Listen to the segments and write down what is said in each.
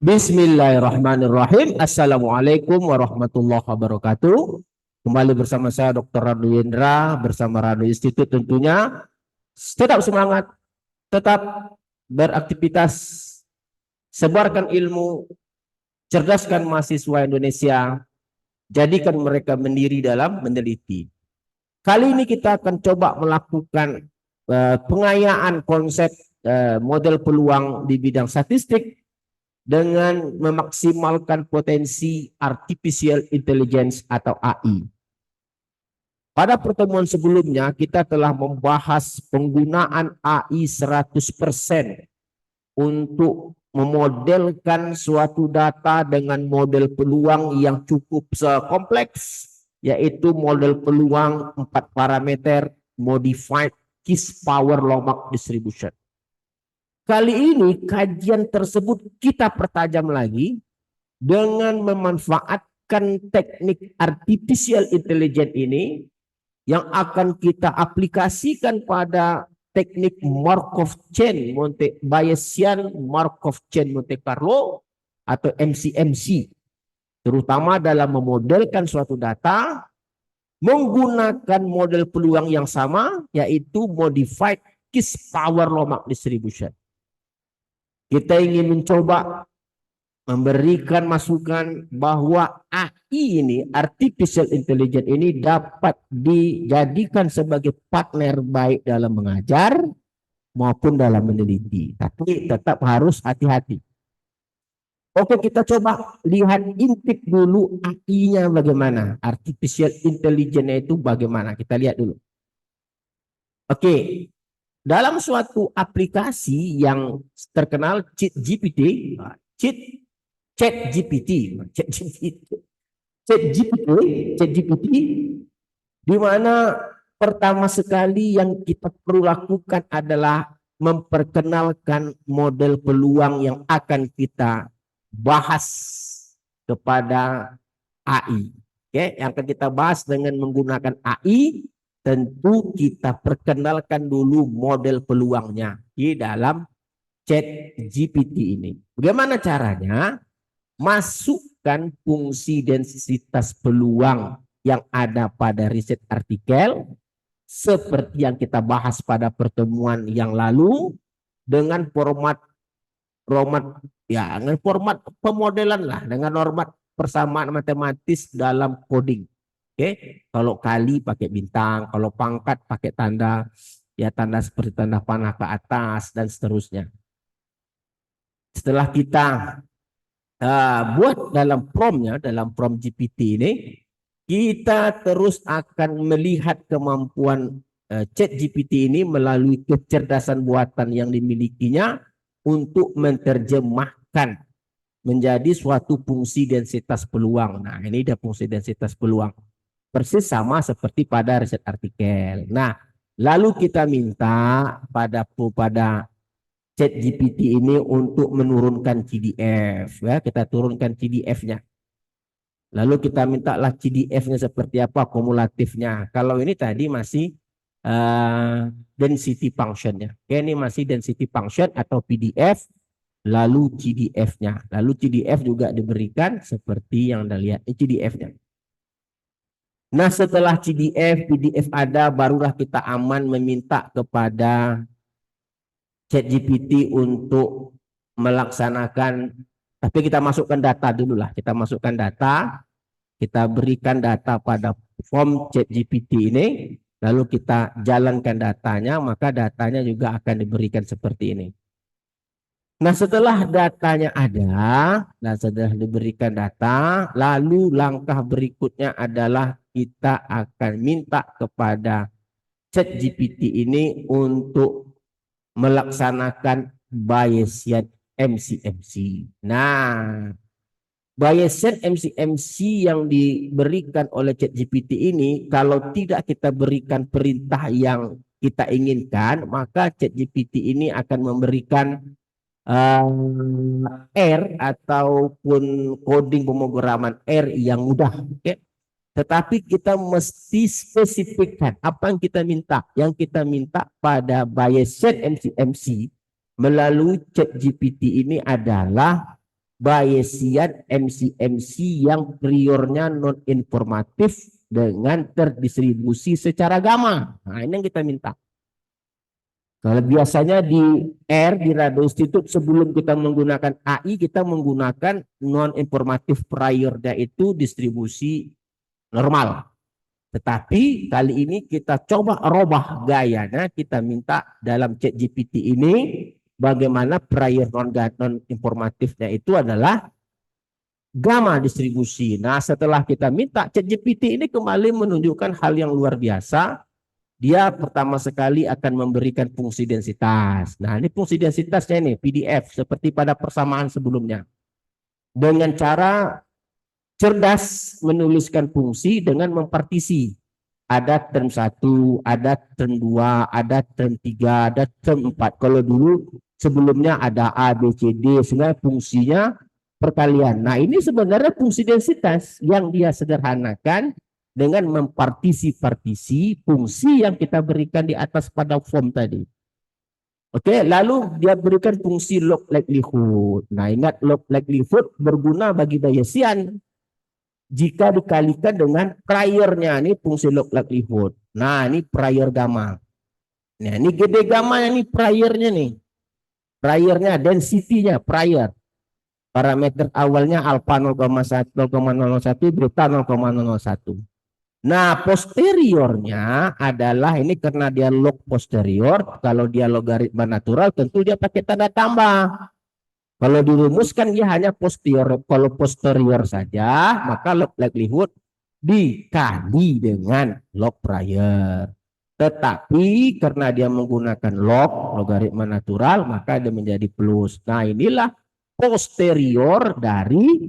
Bismillahirrahmanirrahim. Assalamualaikum warahmatullahi wabarakatuh. Kembali bersama saya Dr. Ranu Yendra bersama Ranu Institute tentunya. Tetap semangat, tetap beraktivitas, sebarkan ilmu, cerdaskan mahasiswa Indonesia, jadikan mereka mandiri dalam meneliti. Kali ini kita akan coba melakukan pengayaan konsep model peluang di bidang statistik dengan memaksimalkan potensi artificial intelligence atau AI. Pada pertemuan sebelumnya kita telah membahas penggunaan AI 100% untuk memodelkan suatu data dengan model peluang yang cukup kompleks, yaitu model peluang 4 parameter modified Kiss Power Lomax Distribution. Kali ini kajian tersebut kita pertajam lagi dengan memanfaatkan teknik artificial intelligence ini yang akan kita aplikasikan pada teknik Markov Chain Bayesian Markov Chain Monte Carlo atau MCMC, terutama dalam memodelkan suatu data menggunakan model peluang yang sama, yaitu modified Kiss Power Lomax Distribution. Kita ingin mencoba memberikan masukan bahwa AI ini, artificial intelligence ini dapat dijadikan sebagai partner baik dalam mengajar maupun dalam meneliti. Tapi tetap harus hati-hati. Oke, kita coba lihat intip dulu AI-nya bagaimana. Artificial intelligence itu bagaimana. Kita lihat dulu. Oke. Dalam suatu aplikasi yang terkenal ChatGPT, di mana pertama sekali yang kita perlu lakukan adalah memperkenalkan model peluang yang akan kita bahas kepada AI. Oke, yang akan kita bahas dengan menggunakan AI. Tentu kita perkenalkan dulu model peluangnya di dalam ChatGPT ini. Bagaimana caranya? Masukkan fungsi densitas peluang yang ada pada riset artikel seperti yang kita bahas pada pertemuan yang lalu dengan format pemodelan lah, dengan format persamaan matematis dalam coding. Oke, kalau kali pakai bintang, kalau pangkat pakai tanda, ya tanda seperti tanda panah ke atas dan seterusnya. Setelah kita buat dalam promptnya, dalam prompt GPT ini, kita terus akan melihat kemampuan ChatGPT ini melalui kecerdasan buatan yang dimilikinya untuk menerjemahkan menjadi suatu fungsi densitas peluang. Nah, ini ada fungsi densitas peluang. Persis sama seperti pada riset artikel. Nah, lalu kita minta pada ChatGPT ini untuk menurunkan CDF. Ya, kita turunkan CDF-nya. Lalu kita mintalah CDF-nya seperti apa, kumulatifnya. Kalau ini tadi masih density function-nya. Oke, ini masih density function atau PDF. Lalu CDF-nya. Lalu CDF juga diberikan seperti yang Anda lihat. Ini CDF-nya. Nah, setelah CDF, PDF ada, barulah kita aman meminta kepada ChatGPT untuk melaksanakan, tapi kita masukkan data dulu lah. Kita masukkan data, kita berikan data pada form ChatGPT ini, lalu kita jalankan datanya, maka datanya juga akan diberikan seperti ini. Nah, setelah datanya ada, dan setelah diberikan data, lalu langkah berikutnya adalah kita akan minta kepada ChatGPT ini untuk melaksanakan Bayesian MCMC. Nah, Bayesian MCMC yang diberikan oleh ChatGPT ini, kalau tidak kita berikan perintah yang kita inginkan, maka ChatGPT ini akan memberikan R ataupun coding pemrograman R yang mudah. Okay? Tetapi kita mesti spesifikkan apa yang kita minta. Yang kita minta pada Bayesian MCMC melalui ChatGPT ini adalah Bayesian MC-MC yang priornya non-informatif dengan terdistribusi secara gamma. Nah, ini yang kita minta. Kalau biasanya di R, di Radio Institute, sebelum kita menggunakan AI, kita menggunakan non-informatif priornya itu distribusi normal. Tetapi kali ini kita coba robah gayanya, kita minta dalam ChatGPT ini bagaimana prior non-informatifnya itu adalah gamma distribusi. Nah, setelah kita minta, ChatGPT ini kembali menunjukkan hal yang luar biasa. Dia pertama sekali akan memberikan fungsi densitas. Nah, ini fungsi densitasnya ini PDF seperti pada persamaan sebelumnya. Dengan cara cerdas menuliskan fungsi dengan mempartisi. Ada term 1, ada term 2, ada term 3, ada term 4. Kalau dulu sebelumnya ada A, B, C, D, sehingga fungsinya perkalian. Nah, ini sebenarnya fungsi densitas yang dia sederhanakan dengan mempartisi-partisi fungsi yang kita berikan di atas pada form tadi. Oke, lalu dia berikan fungsi log likelihood. Nah, ingat log likelihood berguna bagi Bayesian jika dikalikan dengan priornya, ini fungsi log likelihood. Nah, ini prior gamma. Nah, ini gede gamma ini priornya nih. Priornya, density-nya prior. Parameter awalnya alpha 0,1, 0,01, beta 0,001. Nah, posteriornya adalah ini karena dia log posterior. Kalau dia logaritma natural, tentu dia pakai tanda tambah. Kalau dirumuskan dia hanya posterior. Kalau posterior saja, maka log likelihood dikali dengan log prior. Tetapi karena dia menggunakan logaritma natural, maka dia menjadi plus. Nah, inilah posterior dari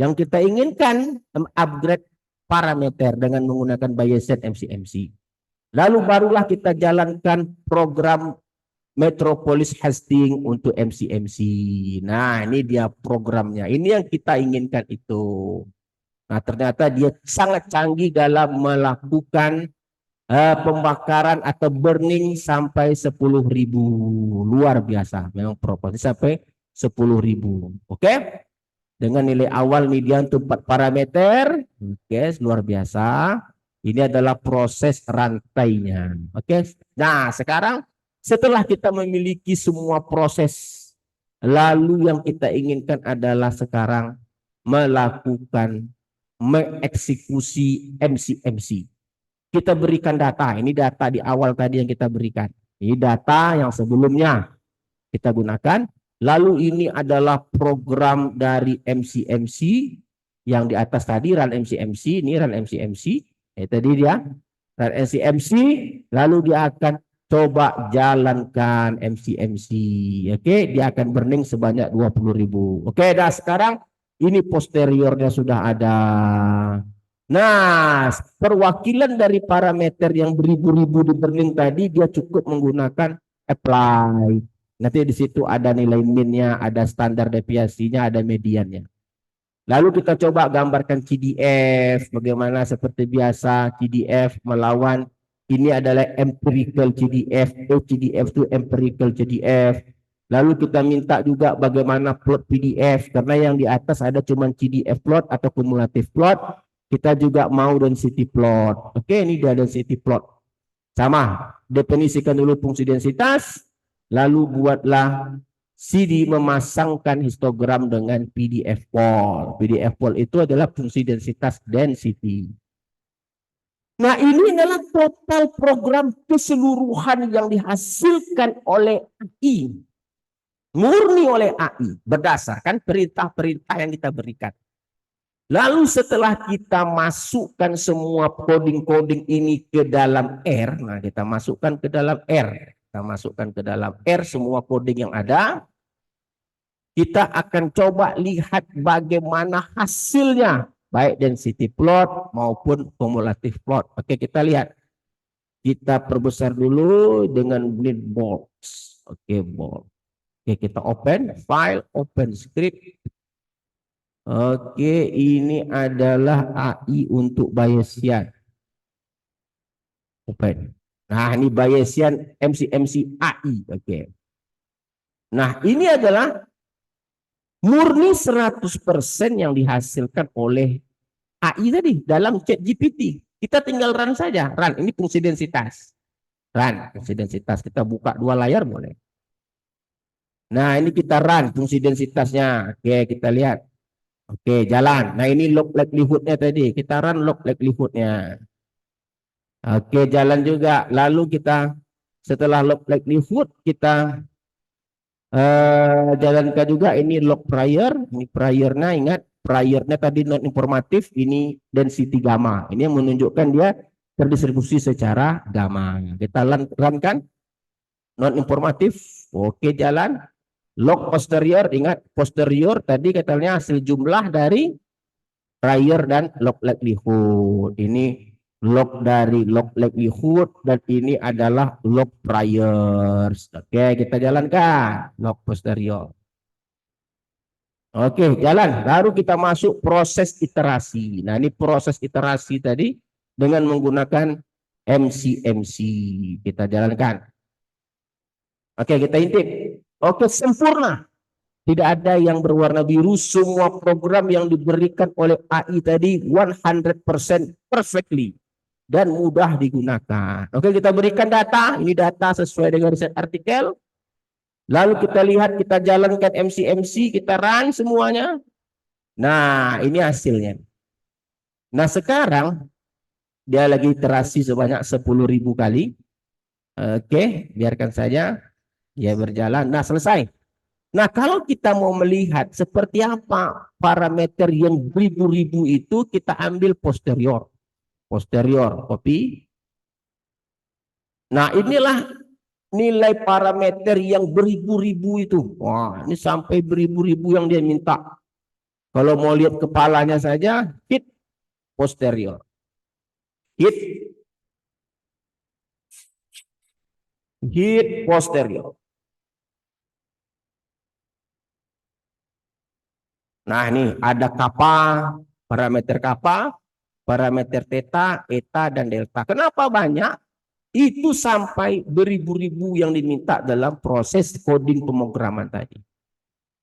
yang kita inginkan, upgrade parameter dengan menggunakan Bayesian MC-MC. Lalu barulah kita jalankan program Metropolis Hastings untuk MC-MC. Nah, ini dia programnya. Ini yang kita inginkan itu. Nah, ternyata dia sangat canggih dalam melakukan pembakaran atau burning sampai 10.000. Luar biasa. Memang proporsi sampai 10.000. Oke? Dengan nilai awal median untuk 4 parameter. Oke, luar biasa. Ini adalah proses rantainya. Oke. Nah, sekarang setelah kita memiliki semua proses, lalu yang kita inginkan adalah sekarang melakukan mengeksekusi MC-MC. Kita berikan data. Ini data di awal tadi yang kita berikan. Ini data yang sebelumnya kita gunakan. Lalu ini adalah program dari MC-MC yang di atas tadi, run MC-MC, ini run MC-MC. Tadi dia run MC-MC, lalu dia akan coba jalankan MC-MC. Oke, dia akan burning sebanyak 20.000. Oke, dah sekarang ini posteriornya sudah ada. Nah, perwakilan dari parameter yang beribu-ribu di burning tadi, dia cukup menggunakan apply. Nanti di situ ada nilai minnya, ada standar deviasinya, ada mediannya. Lalu kita coba gambarkan CDF, bagaimana seperti biasa CDF melawan, ini adalah empirical CDF, CDF itu empirical CDF. Lalu kita minta juga bagaimana plot PDF, karena yang di atas ada cuma CDF plot atau kumulatif plot. Kita juga mau density plot. Oke, ini dia density plot. Sama, definisikan dulu fungsi densitas, lalu buatlah CD memasangkan histogram dengan PDF poll. PDF poll itu adalah fungsi densitas density. Nah, ini adalah total program keseluruhan yang dihasilkan oleh AI. Murni oleh AI berdasarkan perintah-perintah yang kita berikan. Lalu setelah kita masukkan semua coding-coding ini ke dalam R, nah kita masukkan ke dalam R. Kita masukkan ke dalam R semua coding yang ada. Kita akan coba lihat bagaimana hasilnya, baik density plot maupun cumulative plot. Oke, kita lihat. Kita perbesar dulu dengan bleed box. Oke, bold. Oke, kita open file, open script. Oke, ini adalah AI untuk Bayesian. Open. Nah, ini Bayesian MC-MC AI. Oke. Nah, ini adalah Murni 100% yang dihasilkan oleh AI tadi dalam ChatGPT. Kita tinggal run saja. Run, ini fungsi densitas. Run, fungsi densitas. Kita buka dua layar boleh. Nah, ini kita run fungsi densitasnya. Oke, kita lihat. Oke, jalan. Nah, ini log likelihood-nya tadi. Kita run log likelihood-nya. Oke, jalan juga. Lalu kita setelah log likelihood kita jalankan juga ini log prior. Ini priornya, ingat priornya tadi non informatif, ini density gamma. Ini yang menunjukkan dia terdistribusi secara gamma. Kita run kan non informatif. Oke, jalan. Log posterior, ingat posterior tadi katanya hasil jumlah dari prior dan log likelihood. Ini log dari log likelihood dan ini adalah log priors. Oke, kita jalankan log posterior. Oke, jalan. Baru kita masuk proses iterasi. Nah, ini proses iterasi tadi dengan menggunakan MCMC. Kita jalankan. Oke, kita intip. Oke, sempurna. Tidak ada yang berwarna biru. Semua program yang diberikan oleh AI tadi 100% perfectly dan mudah digunakan. Oke, kita berikan data. Ini data sesuai dengan riset artikel. Lalu kita lihat, kita jalankan MCMC, kita run semuanya. Nah, ini hasilnya. Nah, sekarang dia lagi iterasi sebanyak 10.000 kali. Oke, biarkan saja dia berjalan. Nah, selesai. Nah, kalau kita mau melihat seperti apa parameter yang beribu-ribu itu, kita ambil posterior. Posterior, copy. Nah, inilah nilai parameter yang beribu-ribu itu. Wah, ini sampai beribu-ribu yang dia minta. Kalau mau lihat kepalanya saja, hit posterior. Hit posterior. Nah, ini ada kappa, parameter kappa, parameter theta, eta, dan delta. Kenapa banyak? Itu sampai beribu-ribu yang diminta dalam proses coding pemrograman tadi.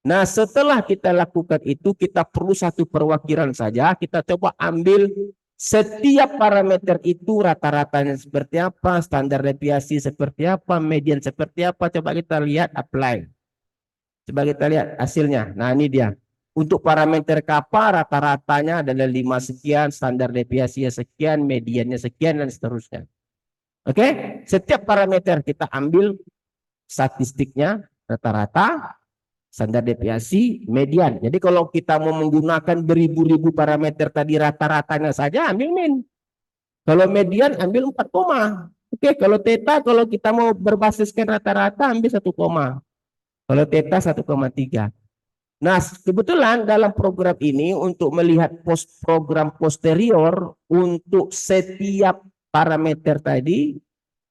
Nah, setelah kita lakukan itu, kita perlu satu perwakilan saja. Kita coba ambil setiap parameter itu, rata-ratanya seperti apa, standar deviasi seperti apa, median seperti apa. Coba kita lihat, apply. Coba kita lihat hasilnya. Nah, ini dia. Untuk parameter kappa, rata-ratanya adalah 5 sekian, standar deviasinya sekian, mediannya sekian, dan seterusnya. Oke, setiap parameter kita ambil statistiknya, rata-rata, standar deviasi, median. Jadi kalau kita mau menggunakan beribu-ribu parameter tadi, rata-ratanya saja ambil min. Kalau median ambil 4 koma. Oke, kalau theta, kalau kita mau berbasiskan rata-rata ambil 1 koma. Kalau theta 1,3. Nah, kebetulan dalam program ini untuk melihat program posterior untuk setiap parameter tadi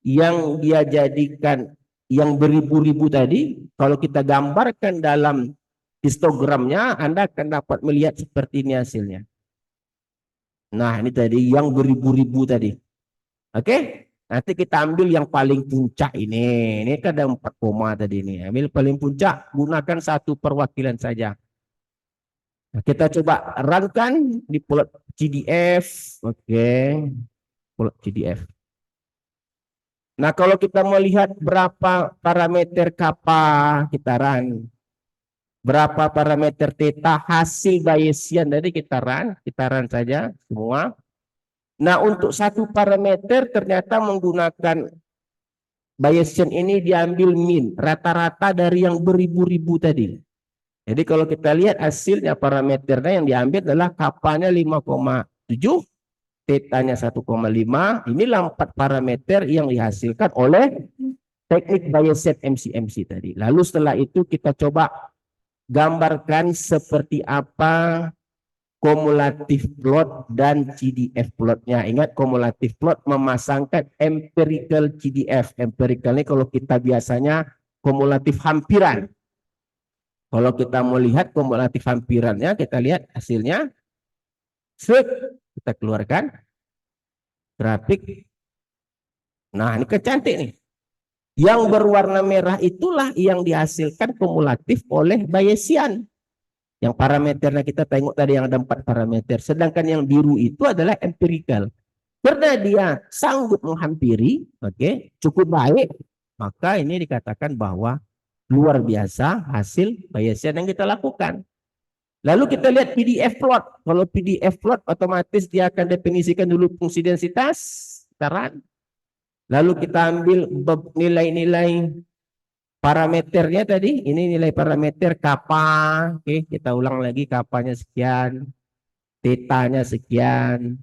yang dia jadikan yang beribu-ribu tadi, kalau kita gambarkan dalam histogramnya, Anda akan dapat melihat seperti ini hasilnya. Nah, ini tadi yang beribu-ribu tadi. Oke? Nanti kita ambil yang paling puncak ini. Ini kan ada 4 koma tadi ini. Ambil paling puncak, gunakan satu perwakilan saja. Nah, kita coba runkan di plot CDF. Oke. Plot CDF. Nah, kalau kita melihat berapa parameter kappa kita run. Berapa parameter theta hasil Bayesian tadi kita run saja semua. Nah, untuk satu parameter ternyata menggunakan Bayesian ini diambil min, rata-rata dari yang beribu-ribu tadi. Jadi kalau kita lihat hasilnya parameternya yang diambil adalah kapanya 5,7, tetanya 1,5. Inilah 4 parameter yang dihasilkan oleh teknik Bayesian MCMC tadi. Lalu setelah itu kita coba gambarkan seperti apa kumulatif plot dan CDF plotnya. Ingat, kumulatif plot memasangkan empirical CDF. Empirical ini kalau kita biasanya kumulatif hampiran. Kalau kita mau lihat kumulatif hampirannya, kita lihat hasilnya. Kita keluarkan grafik. Nah, ini kecantik nih. Yang berwarna merah itulah yang dihasilkan kumulatif oleh Bayesian. Yang parameternya kita tengok tadi yang ada 4 parameter. Sedangkan yang biru itu adalah empirical. Karena dia sanggup menghampiri, cukup baik, maka ini dikatakan bahwa luar biasa hasil Bayesian yang kita lakukan. Lalu kita lihat PDF plot. Kalau PDF plot otomatis dia akan definisikan dulu fungsi densitas, saran. Lalu kita ambil nilai-nilai parameternya tadi. Ini nilai parameter kappa. Kita ulang lagi kapanya sekian, tetanya sekian,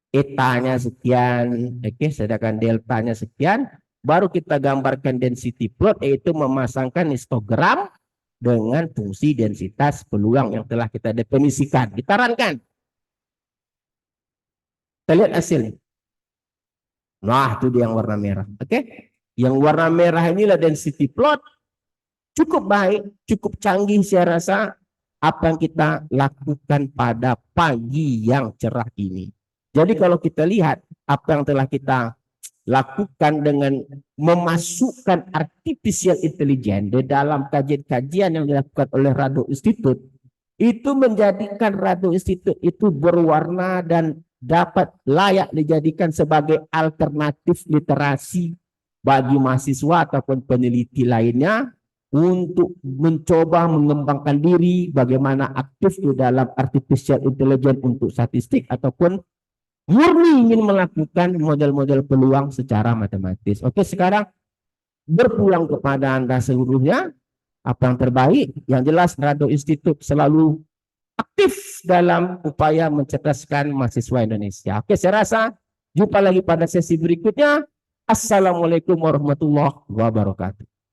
etanya sekian, sedangkan deltanya sekian. Baru kita gambarkan density plot, yaitu memasangkan histogram dengan fungsi densitas peluang yang telah kita definisikan. Kita runkan. Kita lihat hasilnya. Nah, itu dia yang warna merah. Yang warna merah inilah density plot. Cukup baik, cukup canggih saya rasa apa yang kita lakukan pada pagi yang cerah ini. Jadi kalau kita lihat apa yang telah kita lakukan dengan memasukkan artificial intelligence di dalam kajian-kajian yang dilakukan oleh Rado Institute, itu menjadikan Rado Institute itu berwarna dan dapat layak dijadikan sebagai alternatif literasi bagi mahasiswa ataupun peneliti lainnya untuk mencoba mengembangkan diri bagaimana aktif di dalam artificial intelligence untuk statistik ataupun murni ingin melakukan model-model peluang secara matematis. Sekarang berpulang kepada Anda seluruhnya, apa yang terbaik. Yang jelas Rado Institute selalu aktif dalam upaya mencerdaskan mahasiswa Indonesia. Saya rasa jumpa lagi pada sesi berikutnya. Assalamualaikum warahmatullahi wabarakatuh.